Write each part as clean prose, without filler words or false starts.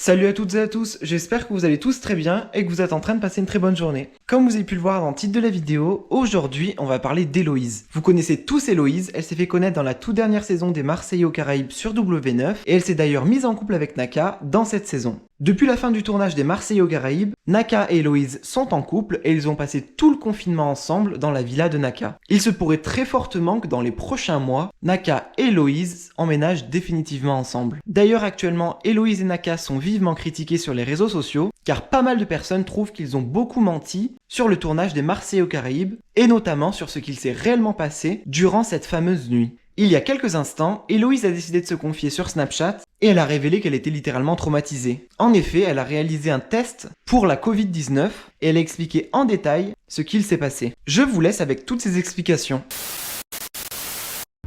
Salut à toutes et à tous, j'espère que vous allez tous très bien et que vous êtes en train de passer une très bonne journée. Comme vous avez pu le voir dans le titre de la vidéo, aujourd'hui on va parler d'Héloïse. Vous connaissez tous Héloïse, elle s'est fait connaître dans la toute dernière saison des Marseillais aux Caraïbes sur W9 et elle s'est d'ailleurs mise en couple avec Naka dans cette saison. Depuis la fin du tournage des Marseillais aux Caraïbes, Naka et Héloïse sont en couple et ils ont passé tout le confinement ensemble dans la villa de Naka. Il se pourrait très fortement que dans les prochains mois, Naka et Héloïse emménagent définitivement ensemble. D'ailleurs actuellement, Héloïse et Naka sont vivement critiqués sur les réseaux sociaux car pas mal de personnes trouvent qu'ils ont beaucoup menti sur le tournage des Marseillais aux Caraïbes et notamment sur ce qu'il s'est réellement passé durant cette fameuse nuit. Il y a quelques instants, Héloïse a décidé de se confier sur Snapchat et elle a révélé qu'elle était littéralement traumatisée. En effet, elle a réalisé un test pour la Covid-19 et elle a expliqué en détail ce qu'il s'est passé. Je vous laisse avec toutes ces explications.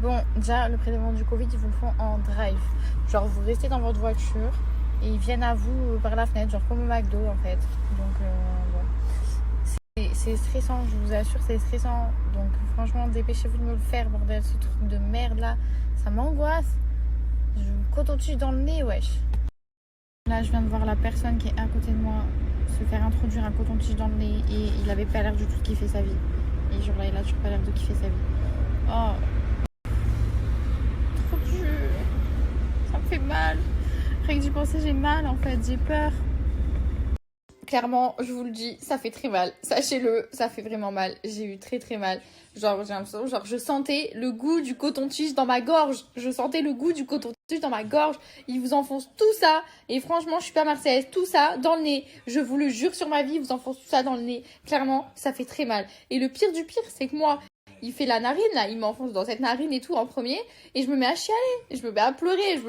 Bon, déjà, le prélèvement du Covid, ils vous le font en drive. Genre, vous restez dans votre voiture et ils viennent à vous par la fenêtre, genre comme au McDo en fait. Donc, bon. C'est stressant, je vous assure, c'est stressant. Donc, franchement, dépêchez-vous de me le faire, bordel, ce truc de merde là. Ça m'angoisse. Je me coton-tige dans le nez, wesh. Là, je viens de voir la personne qui est à côté de moi se faire introduire un coton-tige dans le nez et il avait pas l'air du tout de kiffer sa vie. Et genre là, il a toujours pas l'air de kiffer sa vie. Oh. Trop dur. Ça me fait mal. Rien que d'y penser, j'ai mal en fait, j'ai peur. Clairement, je vous le dis, ça fait très mal. Sachez-le, ça fait vraiment mal. J'ai eu très très mal. Genre, j'ai l'impression, genre, je sentais le goût du coton-tige dans ma gorge. Je sentais le goût du coton-tige dans ma gorge. Ils vous enfoncent tout ça. Et franchement, je suis pas marseillaise. Tout ça dans le nez. Je vous le jure sur ma vie, ils vous enfoncent tout ça dans le nez. Clairement, ça fait très mal. Et le pire du pire, c'est que moi, il fait la narine là, il m'enfonce dans cette narine et tout en premier et je me mets à chialer, et je me mets à pleurer,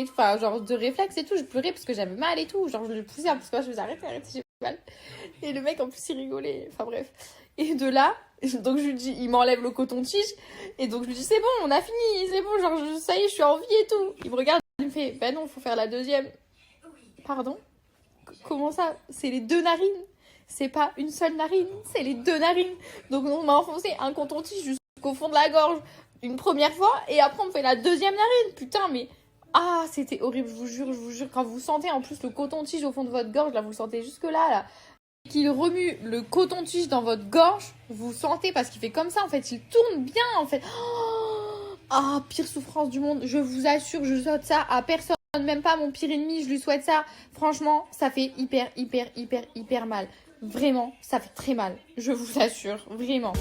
enfin genre de réflexe et tout, je pleurais parce que j'avais mal et tout, genre je le poussais parce que moi je me disais arrête, j'ai mal. Et le mec en plus il rigolait, enfin bref. Et de là, donc je lui dis, il m'enlève le coton-tige et donc je lui dis c'est bon, on a fini, c'est bon, genre ça y est, je suis en vie et tout. Il me regarde, il me fait bah non, faut faire la deuxième. Pardon? Comment ça? C'est les deux narines? C'est pas une seule narine, c'est les deux narines. Donc on m'a enfoncé un coton-tige jusqu'au fond de la gorge une première fois et après on me fait la deuxième narine. Putain mais c'était horrible, je vous jure, quand vous sentez en plus le coton-tige au fond de votre gorge, là vous le sentez jusque là, qu'il remue le coton-tige dans votre gorge, vous sentez parce qu'il fait comme ça en fait, il tourne bien en fait. Pire souffrance du monde, je vous assure, je souhaite ça à personne, même pas à mon pire ennemi, je lui souhaite ça. Franchement, ça fait hyper mal. Vraiment, ça fait très mal. Je vous assure, vraiment.